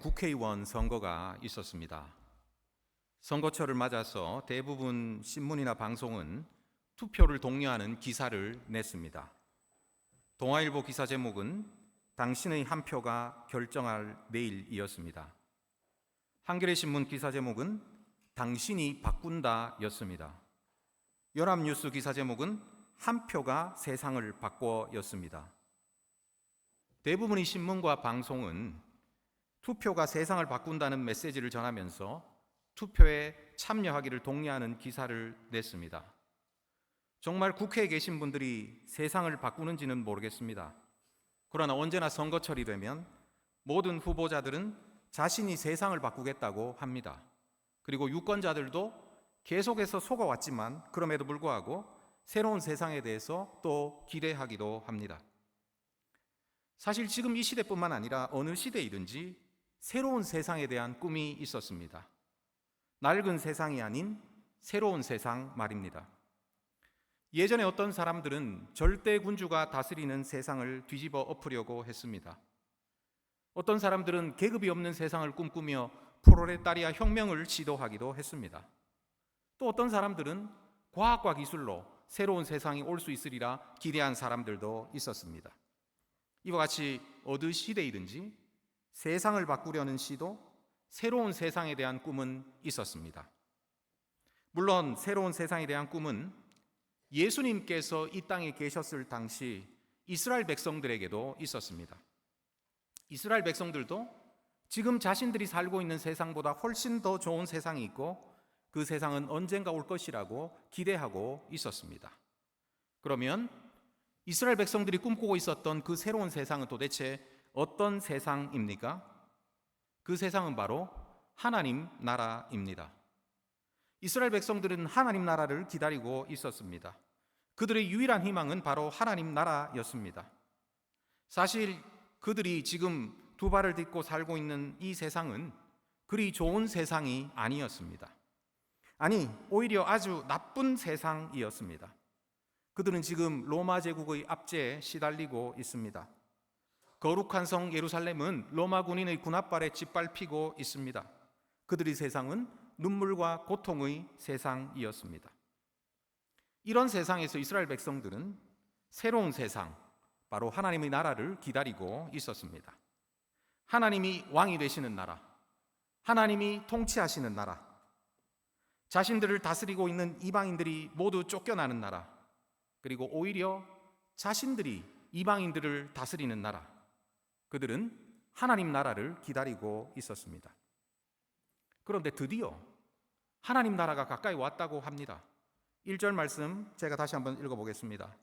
국회의원 선거가 있었습니다. 선거철을 맞아서 대부분 신문이나 방송은 투표를 독려하는 기사를 냈습니다. 동아일보 기사 제목은 당신의 한 표가 결정할 내일이었습니다. 한겨레 신문 기사 제목은 당신이 바꾼다 였습니다. 연합뉴스 기사 제목은 한 표가 세상을 바꿔 였습니다. 대부분의 신문과 방송은 투표가 세상을 바꾼다는 메시지를 전하면서 투표에 참여하기를 독려하는 기사를 냈습니다. 정말 국회에 계신 분들이 세상을 바꾸는지는 모르겠습니다. 그러나 언제나 선거철이 되면 모든 후보자들은 자신이 세상을 바꾸겠다고 합니다. 그리고 유권자들도 계속해서 속아왔지만 그럼에도 불구하고 새로운 세상에 대해서 또 기대하기도 합니다. 사실 지금 이 시대뿐만 아니라 어느 시대이든지 새로운 세상에 대한 꿈이 있었습니다. 낡은 세상이 아닌 새로운 세상 말입니다. 예전에 어떤 사람들은 절대 군주가 다스리는 세상을 뒤집어 엎으려고 했습니다. 어떤 사람들은 계급이 없는 세상을 꿈꾸며 프롤레타리아 혁명을 시도하기도 했습니다. 또 어떤 사람들은 과학과 기술로 새로운 세상이 올 수 있으리라 기대한 사람들도 있었습니다. 이와 같이 어느 시대이든지 세상을 바꾸려는 시도, 새로운 세상에 대한 꿈은 있었습니다. 물론 새로운 세상에 대한 꿈은 예수님께서 이 땅에 계셨을 당시 이스라엘 백성들에게도 있었습니다. 이스라엘 백성들도 지금 자신들이 살고 있는 세상보다 훨씬 더 좋은 세상이 있고 그 세상은 언젠가 올 것이라고 기대하고 있었습니다. 그러면 이스라엘 백성들이 꿈꾸고 있었던 그 새로운 세상은 도대체 어떤 세상입니까? 그 세상은 바로 하나님 나라입니다. 이스라엘 백성들은 하나님 나라를 기다리고 있었습니다. 그들의 유일한 희망은 바로 하나님 나라였습니다. 사실 그들이 지금 두 발을 딛고 살고 있는 이 세상은 그리 좋은 세상이 아니었습니다. 아니, 오히려 아주 나쁜 세상이었습니다. 그들은 지금 로마 제국의 압제에 시달리고 있습니다. 거룩한 성 예루살렘은 로마 군인의 군합발에 짓밟히고 있습니다. 그들의 세상은 눈물과 고통의 세상이었습니다. 이런 세상에서 이스라엘 백성들은 새로운 세상, 바로 하나님의 나라를 기다리고 있었습니다. 하나님이 왕이 되시는 나라, 하나님이 통치하시는 나라, 자신들을 다스리고 있는 이방인들이 모두 쫓겨나는 나라, 그리고 오히려 자신들이 이방인들을 다스리는 나라, 그들은 하나님 나라를 기다리고 있었습니다. 그런데 드디어 하나님 나라가 가까이 왔다고 합니다. 1절 말씀 제가 다시 한번 읽어보겠습니다.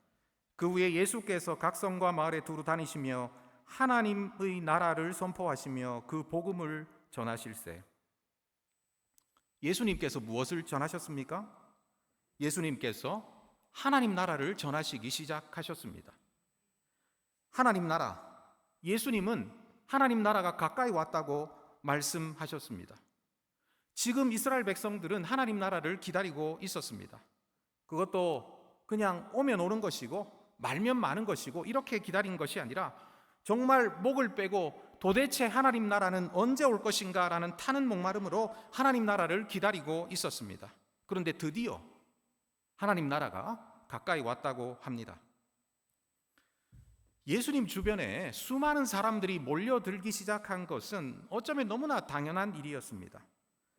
그 후에 예수께서 각 성과 마을에 두루 다니시며 하나님의 나라를 선포하시며 그 복음을 전하실세. 예수님께서 무엇을 전하셨습니까? 예수님께서 하나님 나라를 전하시기 시작하셨습니다. 하나님 나라, 예수님은 하나님 나라가 가까이 왔다고 말씀하셨습니다. 지금 이스라엘 백성들은 하나님 나라를 기다리고 있었습니다. 그것도 그냥 오면 오는 것이고 말면 마는 것이고 이렇게 기다린 것이 아니라 정말 목을 빼고 도대체 하나님 나라는 언제 올 것인가 라는 타는 목마름으로 하나님 나라를 기다리고 있었습니다. 그런데 드디어 하나님 나라가 가까이 왔다고 합니다. 예수님 주변에 수많은 사람들이 몰려들기 시작한 것은 어쩌면 너무나 당연한 일이었습니다.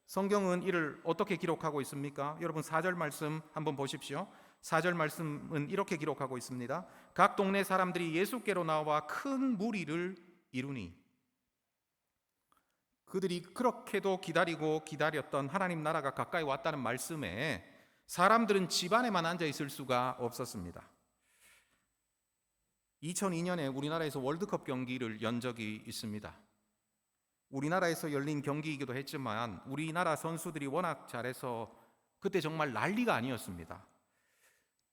성경은 이를 어떻게 기록하고 있습니까? 여러분 4절 말씀 한번 보십시오. 4절 말씀은 이렇게 기록하고 있습니다. 각 동네 사람들이 예수께로 나와 큰 무리를 이루니. 그들이 그렇게도 기다리고 기다렸던 하나님 나라가 가까이 왔다는 말씀에 사람들은 집 안에만 앉아 있을 수가 없었습니다. 2002년에 우리나라에서 월드컵 경기를 연 적이 있습니다. 우리나라에서 열린 경기이기도 했지만 우리나라 선수들이 워낙 잘해서 그때 정말 난리가 아니었습니다.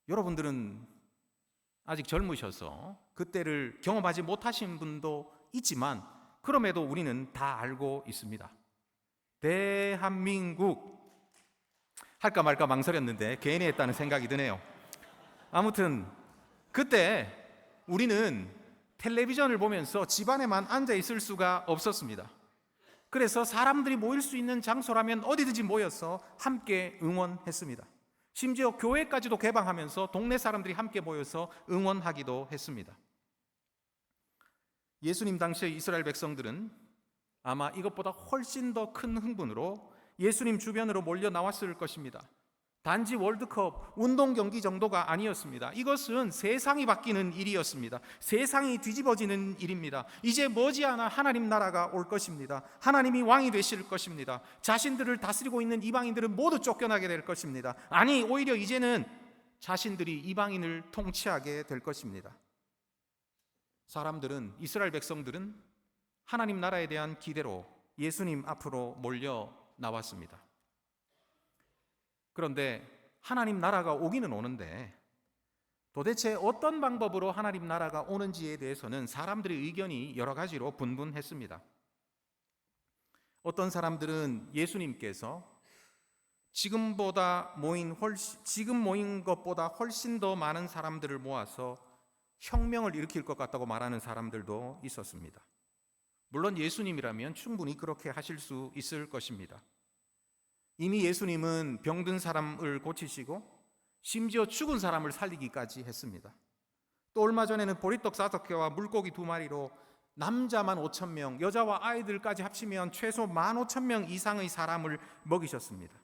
여러분들은 아직 젊으셔서 그때를 경험하지 못하신 분도 있지만 그럼에도 우리는 다 알고 있습니다. 대한민국 할까 말까 망설였는데 괜히 했다는 생각이 드네요. 아무튼 그때 우리는 텔레비전을 보면서 집 안에만 앉아 있을 수가 없었습니다. 그래서 사람들이 모일 수 있는 장소라면 어디든지 모여서 함께 응원했습니다. 심지어 교회까지도 개방하면서 동네 사람들이 함께 모여서 응원하기도 했습니다. 예수님 당시의 이스라엘 백성들은 아마 이것보다 훨씬 더 큰 흥분으로 예수님 주변으로 몰려 나왔을 것입니다. 단지 월드컵 운동 경기 정도가 아니었습니다. 이것은 세상이 바뀌는 일이었습니다. 세상이 뒤집어지는 일입니다. 이제 머지않아 하나님 나라가 올 것입니다. 하나님이 왕이 되실 것입니다. 자신들을 다스리고 있는 이방인들은 모두 쫓겨나게 될 것입니다. 아니, 오히려 이제는 자신들이 이방인을 통치하게 될 것입니다. 사람들은, 이스라엘 백성들은 하나님 나라에 대한 기대로 예수님 앞으로 몰려 나왔습니다. 그런데 하나님 나라가 오기는 오는데 도대체 어떤 방법으로 하나님 나라가 오는지에 대해서는 사람들의 의견이 여러 가지로 분분했습니다. 어떤 사람들은 예수님께서 지금 모인 것보다 훨씬 더 많은 사람들을 모아서 혁명을 일으킬 것 같다고 말하는 사람들도 있었습니다. 물론 예수님이라면 충분히 그렇게 하실 수 있을 것입니다. 이미 예수님은 병든 사람을 고치시고 심지어 죽은 사람을 살리기까지 했습니다. 또 얼마 전에는 보리떡 5개와 물고기 2마리로 남자만 5,000명, 여자와 아이들까지 합치면 최소 15,000명 이상의 사람을 먹이셨습니다.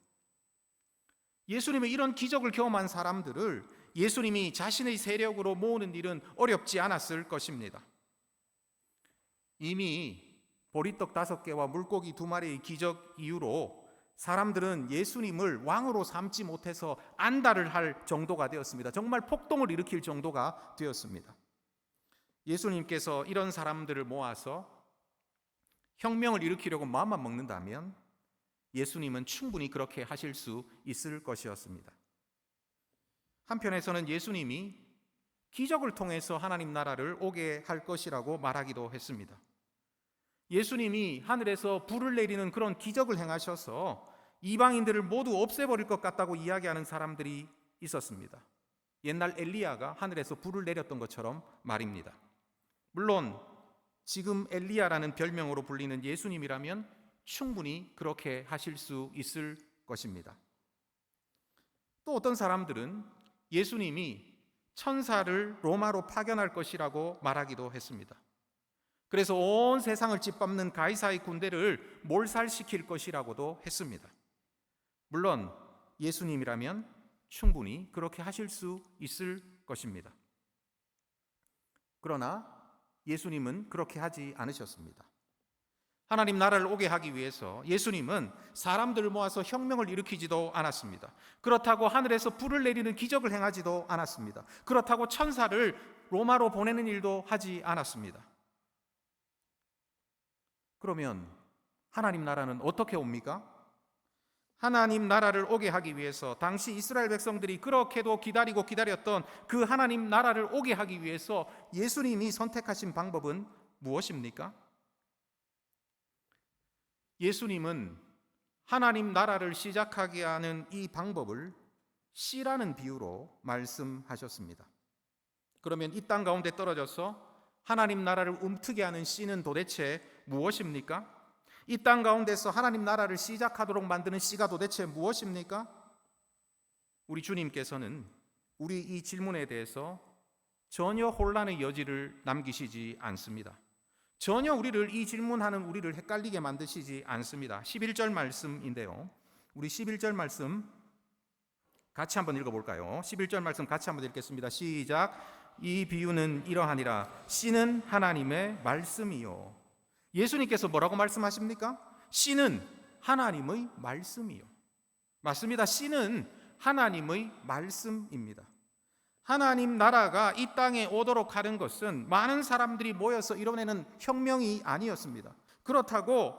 예수님의 이런 기적을 경험한 사람들을 예수님이 자신의 세력으로 모으는 일은 어렵지 않았을 것입니다. 이미 보리떡 5개와 물고기 2마리의 기적 이후로 사람들은 예수님을 왕으로 삼지 못해서 안달을 할 정도가 되었습니다. 정말 폭동을 일으킬 정도가 되었습니다. 예수님께서 이런 사람들을 모아서 혁명을 일으키려고 마음만 먹는다면 예수님은 충분히 그렇게 하실 수 있을 것이었습니다. 한편에서는 예수님이 기적을 통해서 하나님 나라를 오게 할 것이라고 말하기도 했습니다. 예수님이 하늘에서 불을 내리는 그런 기적을 행하셔서 이방인들을 모두 없애버릴 것 같다고 이야기하는 사람들이 있었습니다. 옛날 엘리야가 하늘에서 불을 내렸던 것처럼 말입니다. 물론 지금 엘리야라는 별명으로 불리는 예수님이라면 충분히 그렇게 하실 수 있을 것입니다. 또 어떤 사람들은 예수님이 천사를 로마로 파견할 것이라고 말하기도 했습니다. 그래서 온 세상을 짓밟는 가이사의 군대를 몰살시킬 것이라고도 했습니다. 물론 예수님이라면 충분히 그렇게 하실 수 있을 것입니다. 그러나 예수님은 그렇게 하지 않으셨습니다. 하나님 나라를 오게 하기 위해서 예수님은 사람들을 모아서 혁명을 일으키지도 않았습니다. 그렇다고 하늘에서 불을 내리는 기적을 행하지도 않았습니다. 그렇다고 천사를 로마로 보내는 일도 하지 않았습니다. 그러면 하나님 나라는 어떻게 옵니까? 하나님 나라를 오게 하기 위해서 당시 이스라엘 백성들이 그렇게도 기다리고 기다렸던 그 하나님 나라를 오게 하기 위해서 예수님이 선택하신 방법은 무엇입니까? 예수님은 하나님 나라를 시작하게 하는 이 방법을 씨라는 비유로 말씀하셨습니다. 그러면 이 땅 가운데 떨어져서 하나님 나라를 움트게 하는 씨는 도대체 무엇입니까? 이 땅 가운데서 하나님 나라를 시작하도록 만드는 씨가 도대체 무엇입니까? 우리 주님께서는 우리 이 질문에 대해서 전혀 혼란의 여지를 남기시지 않습니다. 전혀 이 질문하는 우리를 헷갈리게 만드시지 않습니다. 11절 말씀인데요. 우리 11절 말씀 같이 한번 읽어볼까요? 11절 말씀 같이 한번 읽겠습니다. 시작. 이 비유는 이러하니라. 씨는 하나님의 말씀이요. 예수님께서 뭐라고 말씀하십니까? 씨는 하나님의 말씀이요. 맞습니다. 씨는 하나님의 말씀입니다. 하나님 나라가 이 땅에 오도록 하는 것은 많은 사람들이 모여서 이뤄내는 혁명이 아니었습니다. 그렇다고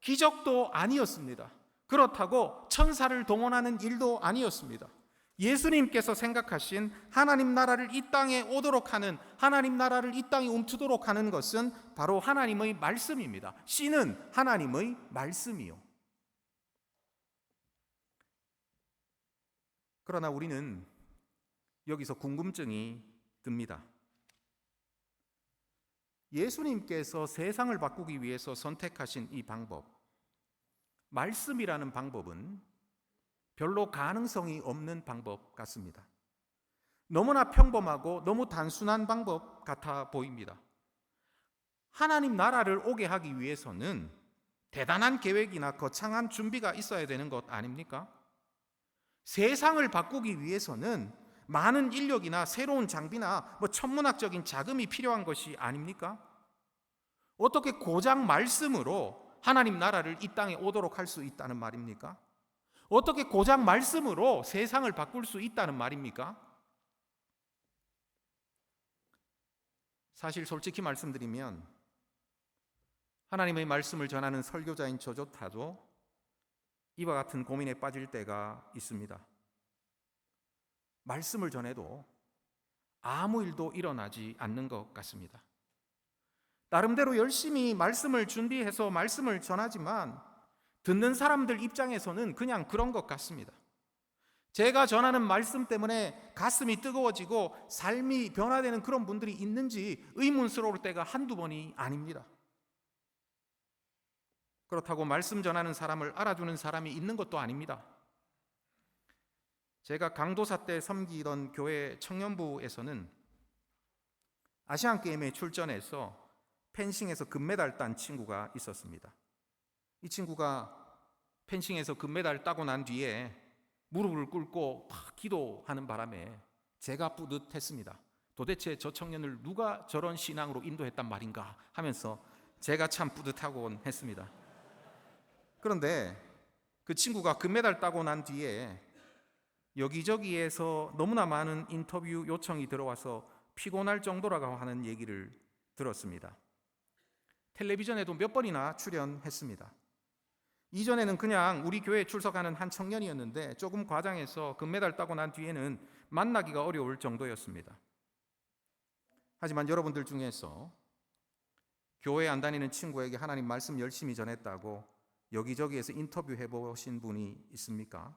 기적도 아니었습니다. 그렇다고 천사를 동원하는 일도 아니었습니다. 예수님께서 생각하신 하나님 나라를 이 땅에 오도록 하는, 하나님 나라를 이 땅에 움트도록 하는 것은 바로 하나님의 말씀입니다. 씨는 하나님의 말씀이요. 그러나 우리는 여기서 궁금증이 듭니다. 예수님께서 세상을 바꾸기 위해서 선택하신 이 방법, 말씀이라는 방법은 별로 가능성이 없는 방법 같습니다. 너무나 평범하고 너무 단순한 방법 같아 보입니다. 하나님 나라를 오게 하기 위해서는 대단한 계획이나 거창한 준비가 있어야 되는 것 아닙니까? 세상을 바꾸기 위해서는 많은 인력이나 새로운 장비나 천문학적인 자금이 필요한 것이 아닙니까? 어떻게 고작 말씀으로 하나님 나라를 이 땅에 오도록 할 수 있다는 말입니까? 어떻게 고작 말씀으로 세상을 바꿀 수 있다는 말입니까? 사실 솔직히 말씀드리면 하나님의 말씀을 전하는 설교자인 저조차도 이와 같은 고민에 빠질 때가 있습니다. 말씀을 전해도 아무 일도 일어나지 않는 것 같습니다. 나름대로 열심히 말씀을 준비해서 말씀을 전하지만 듣는 사람들 입장에서는 그냥 그런 것 같습니다. 제가 전하는 말씀 때문에 가슴이 뜨거워지고 삶이 변화되는 그런 분들이 있는지 의문스러울 때가 한두 번이 아닙니다. 그렇다고 말씀 전하는 사람을 알아주는 사람이 있는 것도 아닙니다. 제가 강도사 때 섬기던 교회 청년부에서는 아시안게임에 출전해서 펜싱에서 금메달 딴 친구가 있었습니다. 이 친구가 펜싱에서 금메달 따고 난 뒤에 무릎을 꿇고 막 기도하는 바람에 제가 뿌듯했습니다. 도대체 저 청년을 누가 저런 신앙으로 인도했단 말인가 하면서 제가 참 뿌듯하곤 했습니다. 그런데 그 친구가 금메달 따고 난 뒤에 여기저기에서 너무나 많은 인터뷰 요청이 들어와서 피곤할 정도라고 하는 얘기를 들었습니다. 텔레비전에도 몇 번이나 출연했습니다. 이전에는 그냥 우리 교회에 출석하는 한 청년이었는데 조금 과장해서 금메달 따고 난 뒤에는 만나기가 어려울 정도였습니다. 하지만 여러분들 중에서 교회 안 다니는 친구에게 하나님 말씀 열심히 전했다고 여기저기에서 인터뷰해 보신 분이 있습니까?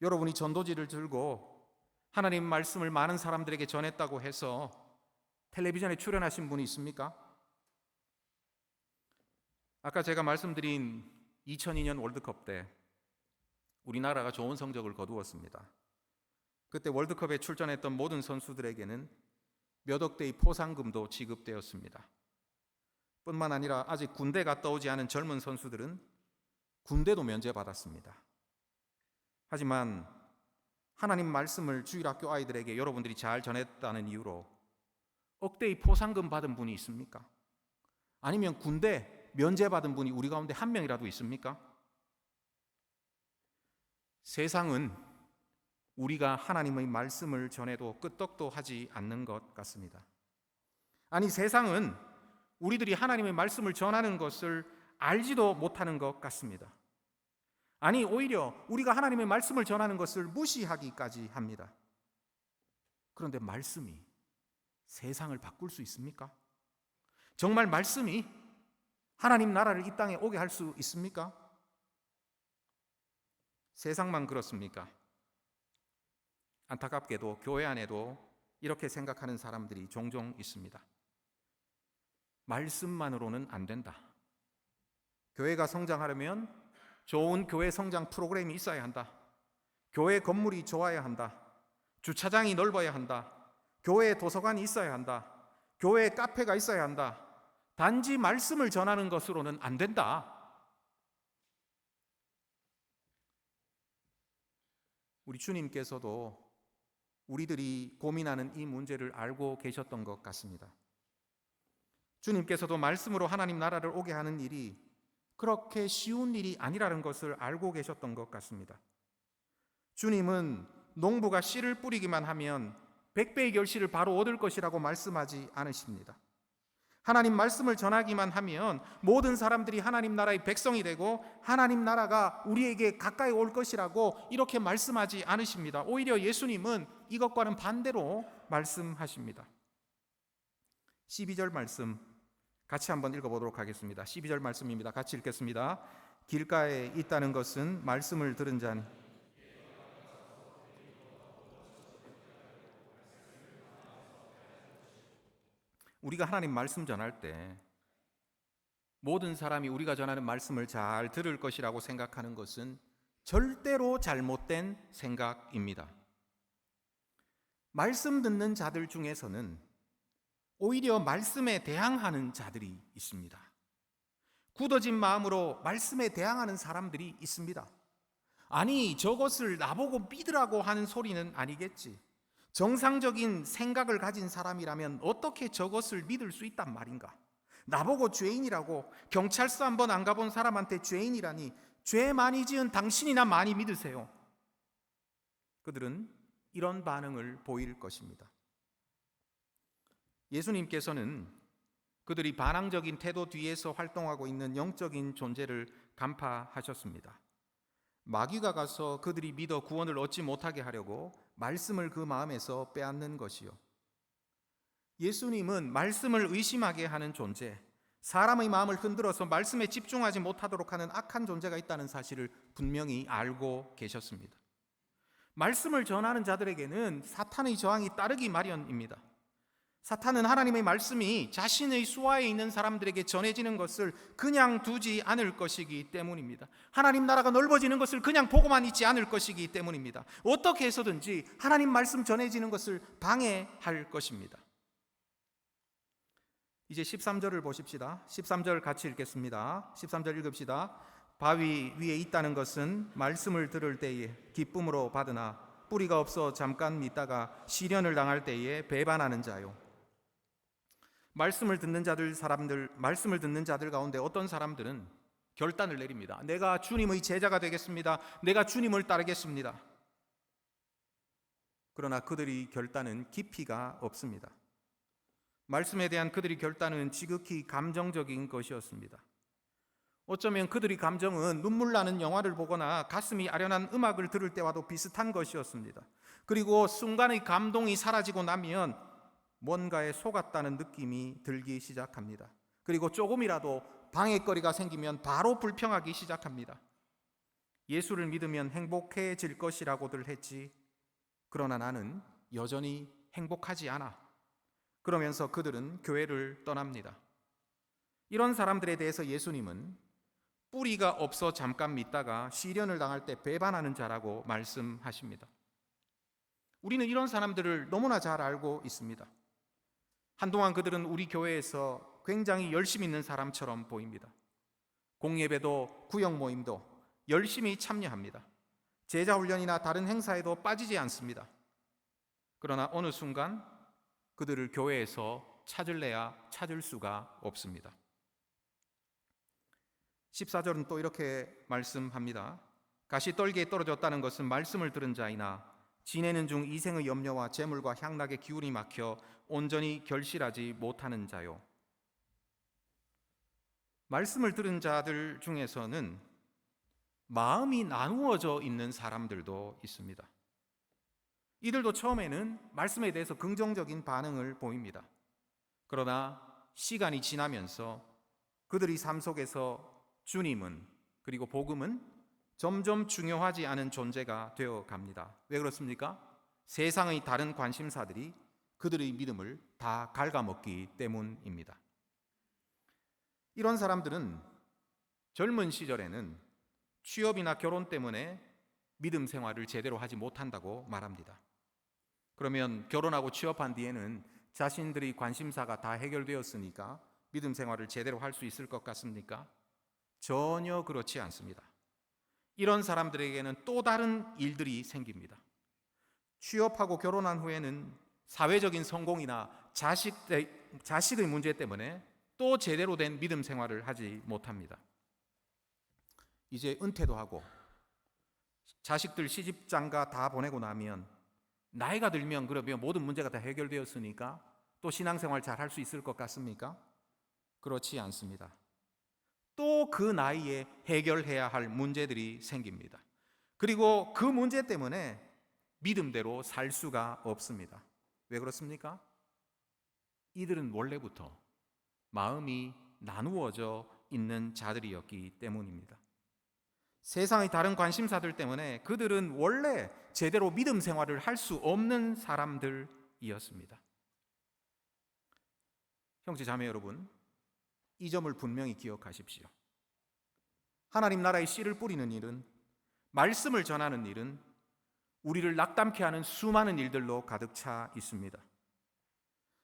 여러분이 전도지를 들고 하나님 말씀을 많은 사람들에게 전했다고 해서 텔레비전에 출연하신 분이 있습니까? 아까 제가 말씀드린 2002년 월드컵 때 우리나라가 좋은 성적을 거두었습니다. 그때 월드컵에 출전했던 모든 선수들에게는 몇 억대의 포상금도 지급되었습니다. 뿐만 아니라 아직 군대 갔다 오지 않은 젊은 선수들은 군대도 면제받았습니다. 하지만 하나님 말씀을 주일학교 아이들에게 여러분들이 잘 전했다는 이유로 억대의 포상금 받은 분이 있습니까? 아니면 군대 면제받은 분이 우리 가운데 한 명이라도 있습니까? 세상은 우리가 하나님의 말씀을 전해도 끄떡도 하지 않는 것 같습니다. 아니, 세상은 우리들이 하나님의 말씀을 전하는 것을 알지도 못하는 것 같습니다. 아니, 오히려 우리가 하나님의 말씀을 전하는 것을 무시하기까지 합니다. 그런데 말씀이 세상을 바꿀 수 있습니까? 정말 말씀이 하나님 나라를 이 땅에 오게 할 수 있습니까? 세상만 그렇습니까? 안타깝게도 교회 안에도 이렇게 생각하는 사람들이 종종 있습니다. 말씀만으로는 안 된다. 교회가 성장하려면 좋은 교회 성장 프로그램이 있어야 한다. 교회 건물이 좋아야 한다. 주차장이 넓어야 한다. 교회에 도서관이 있어야 한다. 교회에 카페가 있어야 한다. 단지 말씀을 전하는 것으로는 안 된다. 우리 주님께서도 우리들이 고민하는 이 문제를 알고 계셨던 것 같습니다. 주님께서도 말씀으로 하나님 나라를 오게 하는 일이 그렇게 쉬운 일이 아니라는 것을 알고 계셨던 것 같습니다. 주님은 농부가 씨를 뿌리기만 하면 100배의 결실을 바로 얻을 것이라고 말씀하지 않으십니다. 하나님 말씀을 전하기만 하면 모든 사람들이 하나님 나라의 백성이 되고 하나님 나라가 우리에게 가까이 올 것이라고 이렇게 말씀하지 않으십니다. 오히려 예수님은 이것과는 반대로 말씀하십니다. 12절 말씀 같이 한번 읽어보도록 하겠습니다. 12절 말씀입니다. 같이 읽겠습니다. 길가에 있다는 것은 말씀을 들은 자니 우리가 하나님 말씀 전할 때 모든 사람이 우리가 전하는 말씀을 잘 들을 것이라고 생각하는 것은 절대로 잘못된 생각입니다. 말씀 듣는 자들 중에서는 오히려 말씀에 대항하는 자들이 있습니다. 굳어진 마음으로 말씀에 대항하는 사람들이 있습니다. 아니, 저것을 나보고 믿으라고 하는 소리는 아니겠지. 정상적인 생각을 가진 사람이라면 어떻게 저것을 믿을 수 있단 말인가? 나보고 죄인이라고, 경찰서 한번 안 가본 사람한테 죄인이라니, 죄 많이 지은 당신이나 많이 믿으세요. 그들은 이런 반응을 보일 것입니다. 예수님께서는 그들이 반항적인 태도 뒤에서 활동하고 있는 영적인 존재를 간파하셨습니다. 마귀가 가서 그들이 믿어 구원을 얻지 못하게 하려고 말씀을 그 마음에서 빼앗는 것이요. 예수님은 말씀을 의심하게 하는 존재, 사람의 마음을 흔들어서 말씀에 집중하지 못하도록 하는 악한 존재가 있다는 사실을 분명히 알고 계셨습니다. 말씀을 전하는 자들에게는 사탄의 저항이 따르기 마련입니다. 사탄은 하나님의 말씀이 자신의 수하에 있는 사람들에게 전해지는 것을 그냥 두지 않을 것이기 때문입니다. 하나님 나라가 넓어지는 것을 그냥 보고만 있지 않을 것이기 때문입니다. 어떻게 해서든지 하나님 말씀 전해지는 것을 방해할 것입니다. 이제 13절을 보십시다. 13절 같이 읽겠습니다. 13절 읽읍시다. 바위 위에 있다는 것은 말씀을 들을 때에 기쁨으로 받으나 뿌리가 없어 잠깐 믿다가 시련을 당할 때에 배반하는 자요. 말씀을 듣는 자들 가운데 어떤 사람들은 결단을 내립니다. 내가 주님의 제자가 되겠습니다. 내가 주님을 따르겠습니다. 그러나 그들의 결단은 깊이가 없습니다. 말씀에 대한 그들의 결단은 지극히 감정적인 것이었습니다. 어쩌면 그들의 감정은 눈물 나는 영화를 보거나 가슴이 아련한 음악을 들을 때와도 비슷한 것이었습니다. 그리고 순간의 감동이 사라지고 나면 뭔가에 속았다는 느낌이 들기 시작합니다. 그리고 조금이라도 방해거리가 생기면 바로 불평하기 시작합니다. 예수를 믿으면 행복해질 것이라고들 했지, 그러나 나는 여전히 행복하지 않아. 그러면서 그들은 교회를 떠납니다. 이런 사람들에 대해서 예수님은 뿌리가 없어 잠깐 믿다가 시련을 당할 때 배반하는 자라고 말씀하십니다. 우리는 이런 사람들을 너무나 잘 알고 있습니다. 한동안 그들은 우리 교회에서 굉장히 열심히 있는 사람처럼 보입니다. 공예배도 구역 모임도 열심히 참여합니다. 제자훈련이나 다른 행사에도 빠지지 않습니다. 그러나 어느 순간 그들을 교회에서 찾을래야 찾을 수가 없습니다. 14절은 또 이렇게 말씀합니다. 가시떨기에 떨어졌다는 것은 말씀을 들은 자이나 지내는 중 이생의 염려와 재물과 향락의 기운이 막혀 온전히 결실하지 못하는 자요. 말씀을 들은 자들 중에서는 마음이 나누어져 있는 사람들도 있습니다. 이들도 처음에는 말씀에 대해서 긍정적인 반응을 보입니다. 그러나 시간이 지나면서 그들의 삶 속에서 주님은, 그리고 복음은 점점 중요하지 않은 존재가 되어 갑니다. 왜 그렇습니까? 세상의 다른 관심사들이 그들의 믿음을 다 갉아먹기 때문입니다. 이런 사람들은 젊은 시절에는 취업이나 결혼 때문에 믿음 생활을 제대로 하지 못한다고 말합니다. 그러면 결혼하고 취업한 뒤에는 자신들의 관심사가 다 해결되었으니까 믿음 생활을 제대로 할 수 있을 것 같습니까? 전혀 그렇지 않습니다. 이런 사람들에게는 또 다른 일들이 생깁니다. 취업하고 결혼한 후에는 사회적인 성공이나 자식의 문제 때문에 또 제대로 된 믿음 생활을 하지 못합니다. 이제 은퇴도 하고 자식들 시집장가 다 보내고 나면 나이가 들면 그러면 모든 문제가 다 해결되었으니까 또 신앙생활 잘 할 수 있을 것 같습니까? 그렇지 않습니다. 또 그 나이에 해결해야 할 문제들이 생깁니다. 그리고 그 문제 때문에 믿음대로 살 수가 없습니다. 왜 그렇습니까? 이들은 원래부터 마음이 나누어져 있는 자들이었기 때문입니다. 세상의 다른 관심사들 때문에 그들은 원래 제대로 믿음 생활을 할 수 없는 사람들이었습니다. 형제 자매 여러분, 이 점을 분명히 기억하십시오. 하나님 나라의 씨를 뿌리는 일은, 말씀을 전하는 일은 우리를 낙담케 하는 수많은 일들로 가득 차 있습니다.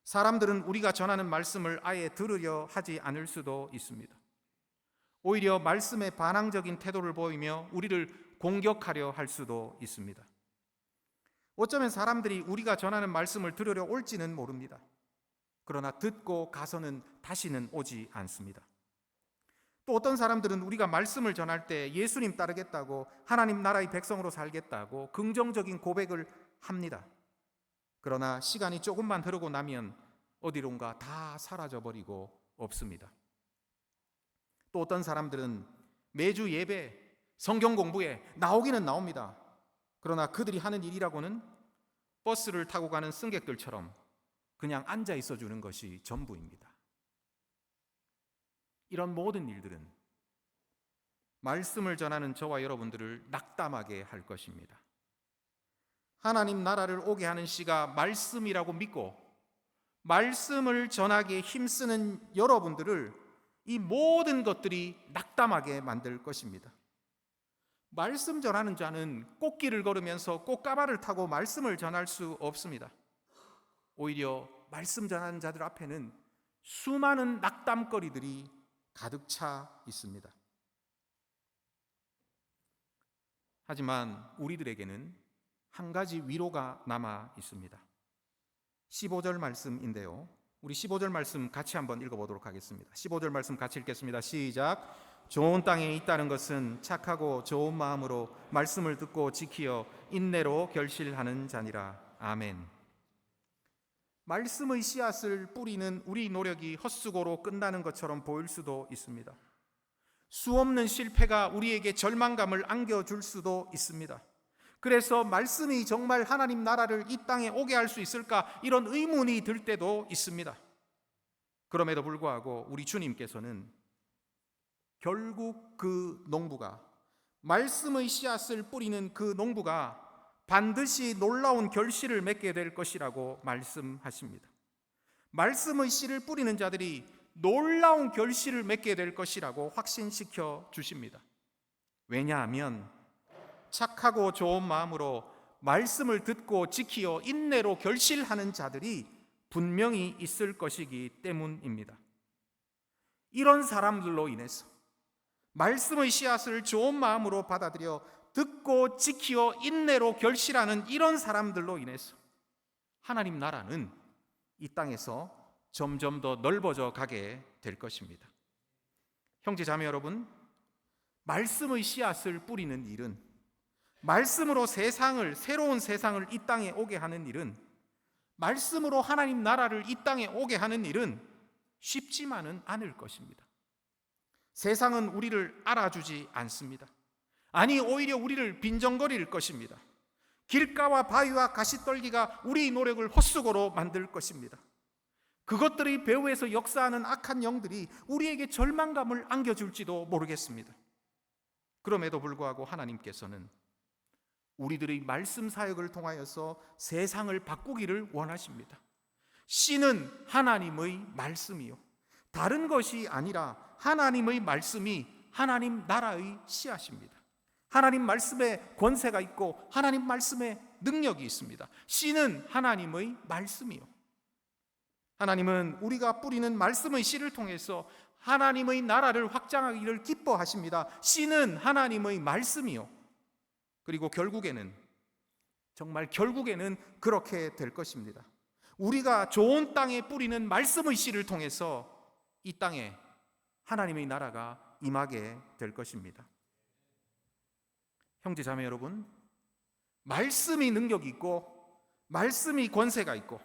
사람들은 우리가 전하는 말씀을 아예 들으려 하지 않을 수도 있습니다. 오히려 말씀에 반항적인 태도를 보이며 우리를 공격하려 할 수도 있습니다. 어쩌면 사람들이 우리가 전하는 말씀을 들으려 올지는 모릅니다. 그러나 듣고 가서는 다시는 오지 않습니다. 또 어떤 사람들은 우리가 말씀을 전할 때 예수님 따르겠다고, 하나님 나라의 백성으로 살겠다고 긍정적인 고백을 합니다. 그러나 시간이 조금만 흐르고 나면 어디론가 다 사라져버리고 없습니다. 또 어떤 사람들은 매주 예배, 성경 공부에 나오기는 나옵니다. 그러나 그들이 하는 일이라고는 버스를 타고 가는 승객들처럼 그냥 앉아 있어 주는 것이 전부입니다. 이런 모든 일들은 말씀을 전하는 저와 여러분들을 낙담하게 할 것입니다. 하나님 나라를 오게 하는 씨가 말씀이라고 믿고 말씀을 전하기에 힘쓰는 여러분들을 이 모든 것들이 낙담하게 만들 것입니다. 말씀 전하는 자는 꽃길을 걸으면서 꽃가마를 타고 말씀을 전할 수 없습니다. 오히려 말씀 전하는 자들 앞에는 수많은 낙담거리들이 가득 차 있습니다. 하지만 우리들에게는 한 가지 위로가 남아 있습니다. 15절 말씀인데요. 우리 15절 말씀 같이 한번 읽어보도록 하겠습니다. 15절 말씀 같이 읽겠습니다. 시작. 좋은 땅에 있다는 것은 착하고 좋은 마음으로 말씀을 듣고 지키어 인내로 결실하는 자니라. 아멘. 말씀의 씨앗을 뿌리는 우리 노력이 헛수고로 끝나는 것처럼 보일 수도 있습니다. 수없는 실패가 우리에게 절망감을 안겨줄 수도 있습니다. 그래서 말씀이 정말 하나님 나라를 이 땅에 오게 할 수 있을까, 이런 의문이 들 때도 있습니다. 그럼에도 불구하고 우리 주님께서는 결국 그 농부가, 말씀의 씨앗을 뿌리는 그 농부가 반드시 놀라운 결실을 맺게 될 것이라고 말씀하십니다. 말씀의 씨를 뿌리는 자들이 놀라운 결실을 맺게 될 것이라고 확신시켜 주십니다. 왜냐하면 착하고 좋은 마음으로 말씀을 듣고 지키어 인내로 결실하는 자들이 분명히 있을 것이기 때문입니다. 이런 사람들로 인해서 말씀의 씨앗을 좋은 마음으로 받아들여 듣고 지키어 인내로 결실하는 이런 사람들로 인해서 하나님 나라는 이 땅에서 점점 더 넓어져 가게 될 것입니다. 형제 자매 여러분, 말씀의 씨앗을 뿌리는 일은, 말씀으로 새로운 세상을 이 땅에 오게 하는 일은, 말씀으로 하나님 나라를 이 땅에 오게 하는 일은 쉽지만은 않을 것입니다. 세상은 우리를 알아주지 않습니다. 아니, 오히려 우리를 빈정거릴 것입니다. 길가와 바위와 가시떨기가 우리의 노력을 헛수고로 만들 것입니다. 그것들의 배후에서 역사하는 악한 영들이 우리에게 절망감을 안겨줄지도 모르겠습니다. 그럼에도 불구하고 하나님께서는 우리들의 말씀 사역을 통하여서 세상을 바꾸기를 원하십니다. 씨는 하나님의 말씀이요, 다른 것이 아니라 하나님의 말씀이 하나님 나라의 씨앗입니다. 하나님 말씀에 권세가 있고 하나님 말씀에 능력이 있습니다. 씨는 하나님의 말씀이요, 하나님은 우리가 뿌리는 말씀의 씨를 통해서 하나님의 나라를 확장하기를 기뻐하십니다. 씨는 하나님의 말씀이요, 그리고 정말 결국에는 그렇게 될 것입니다. 우리가 좋은 땅에 뿌리는 말씀의 씨를 통해서 이 땅에 하나님의 나라가 임하게 될 것입니다. 형제 자매 여러분, 말씀이 능력이 있고 말씀이 권세가 있고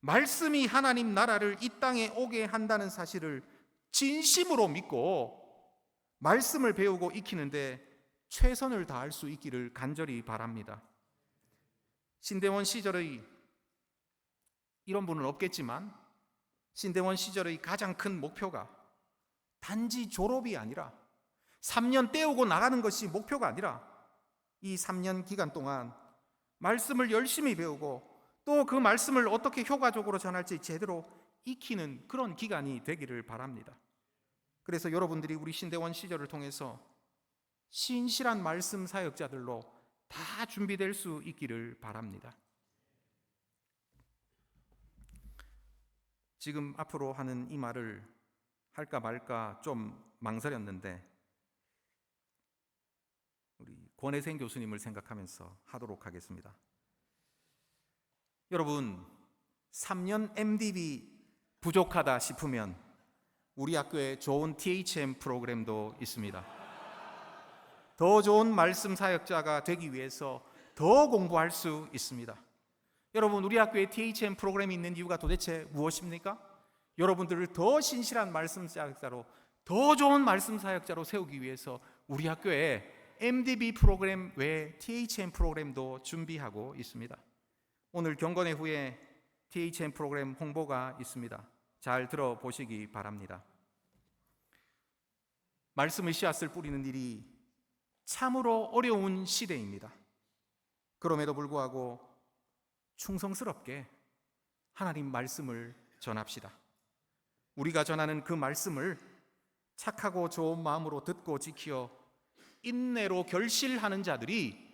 말씀이 하나님 나라를 이 땅에 오게 한다는 사실을 진심으로 믿고 말씀을 배우고 익히는데 최선을 다할 수 있기를 간절히 바랍니다. 신대원 시절의, 이런 분은 없겠지만 신대원 시절의 가장 큰 목표가 단지 졸업이 아니라 3년 때우고 나가는 것이 목표가 아니라 이 3년 기간 동안 말씀을 열심히 배우고 또 그 말씀을 어떻게 효과적으로 전할지 제대로 익히는 그런 기간이 되기를 바랍니다. 그래서 여러분들이 우리 신대원 시절을 통해서 신실한 말씀 사역자들로 다 준비될 수 있기를 바랍니다. 지금 앞으로 하는 이 말을 할까 말까 좀 망설였는데 우리 권혜생 교수님을 생각하면서 하도록 하겠습니다. 여러분, 3년 MDB 부족하다 싶으면 우리 학교에 좋은 THM 프로그램도 있습니다. 더 좋은 말씀 사역자가 되기 위해서 더 공부할 수 있습니다. 여러분, 우리 학교에 THM 프로그램이 있는 이유가 도대체 무엇입니까? 여러분들을 더 신실한 말씀 사역자로, 더 좋은 말씀 사역자로 세우기 위해서 우리 학교에 MDB 프로그램 외에 THM 프로그램도 준비하고 있습니다. 오늘 경건회 후에 THM 프로그램 홍보가 있습니다. 잘 들어보시기 바랍니다. 말씀의 씨앗을 뿌리는 일이 참으로 어려운 시대입니다. 그럼에도 불구하고 충성스럽게 하나님 말씀을 전합시다. 우리가 전하는 그 말씀을 착하고 좋은 마음으로 듣고 지키어 인내로 결실하는 자들이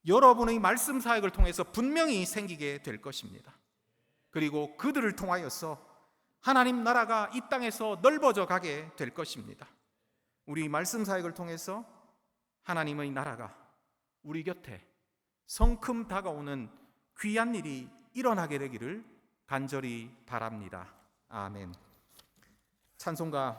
여러분의 말씀 사역을 통해서 분명히 생기게 될 것입니다. 그리고 그들을 통하여서 하나님 나라가 이 땅에서 넓어져 가게 될 것입니다. 우리 말씀 사역을 통해서 하나님의 나라가 우리 곁에 성큼 다가오는 귀한 일이 일어나게 되기를 간절히 바랍니다. 아멘. 찬송가